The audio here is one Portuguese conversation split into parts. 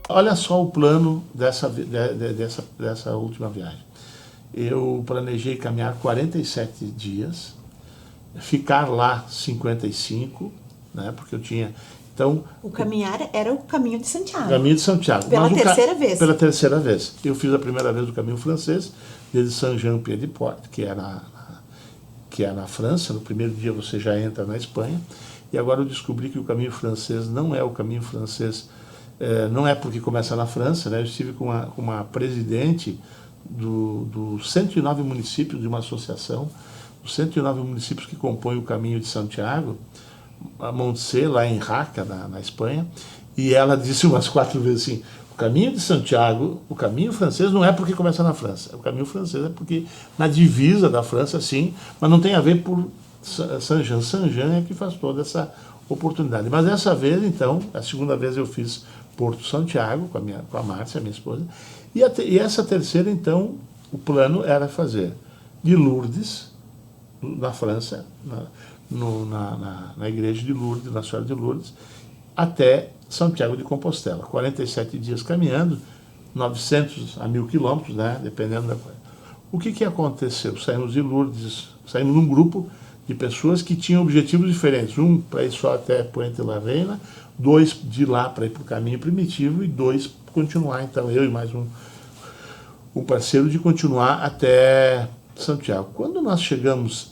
olha só o plano dessa última viagem. Eu planejei caminhar 47 dias, ficar lá 55, né, porque eu tinha... Então, O caminhar era o caminho de Santiago. Caminho de Santiago. Pela terceira vez. Pela terceira vez. Eu fiz a primeira vez o caminho francês, desde Saint-Jean-Pied-de-Port, que é na França. No primeiro dia você já entra na Espanha. E agora eu descobri que o caminho francês não é o caminho francês, não é porque começa na França, né? Eu estive com uma presidente dos 109 municípios de uma associação, os 109 municípios que compõem o caminho de Santiago, a Montse, lá em Jaca, na Espanha, e ela disse umas 4 vezes assim: o caminho de Santiago, o caminho francês não é porque começa na França, o caminho francês é porque na divisa da França, sim, mas não tem a ver por Saint-Jean. Saint-Jean é que faz toda essa oportunidade. Mas dessa vez, então, a segunda vez eu fiz Porto Santiago com a Márcia, minha esposa, e essa terceira, então, o plano era fazer de Lourdes, na França, na igreja de Lourdes, na Senhora de Lourdes, até Santiago de Compostela. 47 dias caminhando, 900 a 1000 quilômetros, né, dependendo da coisa. O que aconteceu? Saímos de Lourdes, saímos num grupo de pessoas que tinham objetivos diferentes. Um para ir só até Puente la Reina, 2 de lá para ir para o caminho primitivo e 2 continuar, então eu e mais um parceiro, de continuar até Santiago. Quando nós chegamos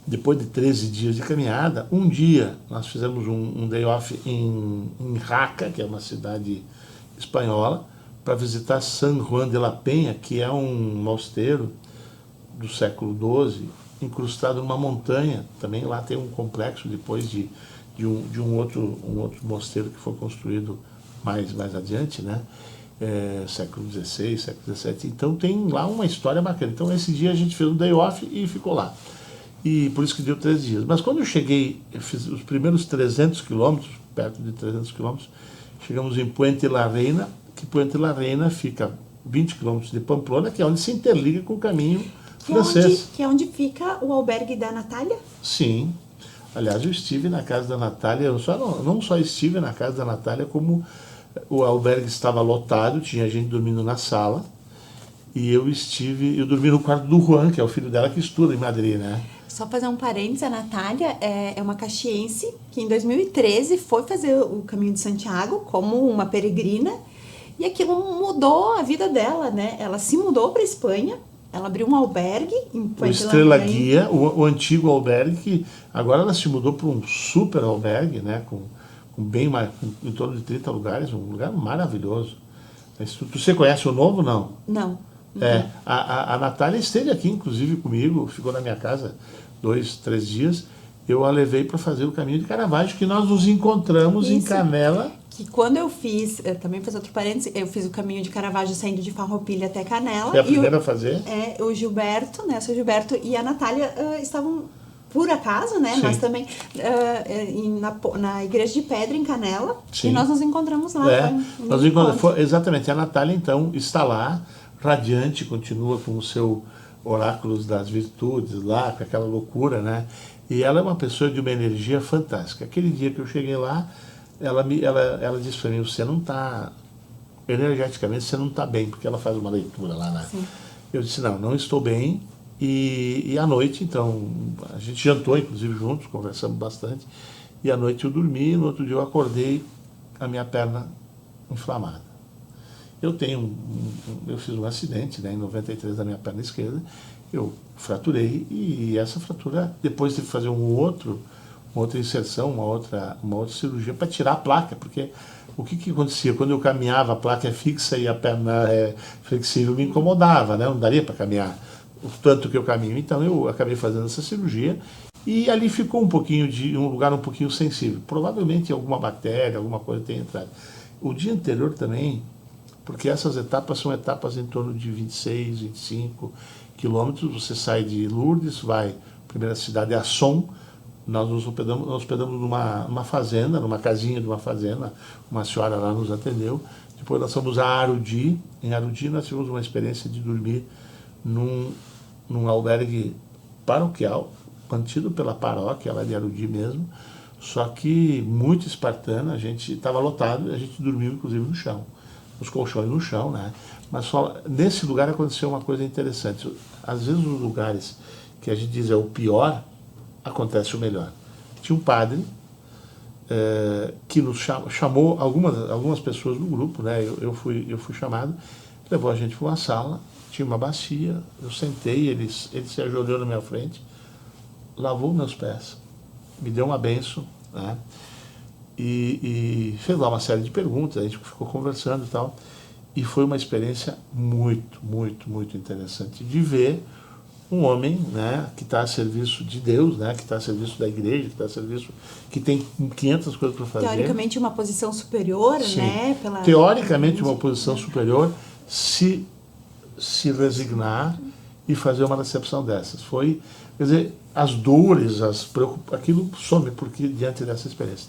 depois de 13 dias de caminhada, um dia nós fizemos um day off em Jaca, que é uma cidade espanhola, para visitar San Juan de la Peña, que é um mosteiro do século XII, incrustado numa montanha. Também lá tem um complexo depois de um outro mosteiro que foi construído mais adiante, né? Século XVI, século XVII. Então tem lá uma história bacana. Então esse dia a gente fez um day off e ficou lá. E por isso que deu 13 dias. Mas quando eu cheguei, eu fiz os primeiros 300 quilômetros, perto de 300 quilômetros, chegamos em Puente la Reina, que Puente la Reina fica 20 quilômetros de Pamplona, que é onde se interliga com o caminho francês. Que é onde fica o albergue da Natália? Sim. Aliás, eu estive na casa da Natália, não só estive na casa da Natália, como o albergue estava lotado, tinha gente dormindo na sala, e eu dormi no quarto do Juan, que é o filho dela que estuda em Madrid, né? Só fazer um parênteses, a Natália é uma caxiense que em 2013 foi fazer o Caminho de Santiago como uma peregrina, e aquilo mudou a vida dela, né? Ela se mudou para a Espanha, ela abriu um albergue em o Estrela Guia, o antigo albergue, que agora ela se mudou para um super albergue, né? Com bem mais, em torno de 30 lugares, um lugar maravilhoso. Você conhece o novo, não? Não. A Natália esteve aqui, inclusive, comigo, ficou na minha casa 2, 3 dias. Eu a levei para fazer o caminho de Caravaggio, que nós nos encontramos em Canela. Que quando eu também fazer outro parênteses, eu fiz o caminho de Caravaggio saindo de Farroupilha até Canela. Foi a primeira a fazer? O Gilberto, né, o seu Gilberto e a Natália estavam, por acaso, né, nós também, na Igreja de Pedra, em Canela. Sim. E nós nos encontramos lá. Exatamente, a Natália, então, está lá, radiante, continua com o seu Oráculos das Virtudes lá, com aquela loucura, né? E ela é uma pessoa de uma energia fantástica. Aquele dia que eu cheguei lá, ela disse para mim: você não está, energeticamente, você não está bem, porque ela faz uma leitura lá, né? Sim. Eu disse: não estou bem. E à noite, então, a gente jantou, inclusive, juntos, conversamos bastante. E à noite eu dormi, no outro dia eu acordei, a minha perna inflamada. Eu fiz um acidente, né, em 93 da minha perna esquerda, eu fraturei, e essa fratura, depois de fazer uma outra inserção, uma outra cirurgia para tirar a placa, porque o que acontecia? Quando eu caminhava, a placa é fixa e a perna é flexível, me incomodava, né, não daria para caminhar o tanto que eu caminho. Então eu acabei fazendo essa cirurgia, e ali ficou um lugar um pouquinho sensível. Provavelmente alguma bactéria, alguma coisa tenha entrado. O dia anterior também, porque essas etapas são etapas em torno de 26, 25 quilômetros. Você sai de Lourdes, a primeira cidade é Asson. Nós nos hospedamos numa fazenda, numa casinha de uma fazenda, uma senhora lá nos atendeu. Depois nós fomos a Arudi. Em Arudi nós tivemos uma experiência de dormir num albergue paroquial, mantido pela paróquia lá de Arudi mesmo, Só que muito espartana, a gente estava lotado, a gente dormiu inclusive no chão, os colchões no chão, né? Mas só nesse lugar aconteceu uma coisa interessante. Às vezes os lugares que a gente diz é o pior, acontece o melhor. Tinha um padre que nos chamou algumas pessoas do grupo, né? Eu fui chamado, levou a gente para uma sala, tinha uma bacia, eu sentei, ele se ajoelhou na minha frente, lavou meus pés, me deu uma bênção, né? E fez lá uma série de perguntas, a gente ficou conversando e tal, e foi uma experiência muito, muito, muito interessante de ver um homem, né, que está a serviço de Deus, né, que está a serviço da igreja, que está a serviço, que tem 500 coisas para fazer. Teoricamente uma posição superior, sim, né? Teoricamente uma posição superior, se resignar e fazer uma recepção dessas. Foi, quer dizer, as dores, aquilo some porque diante dessa experiência.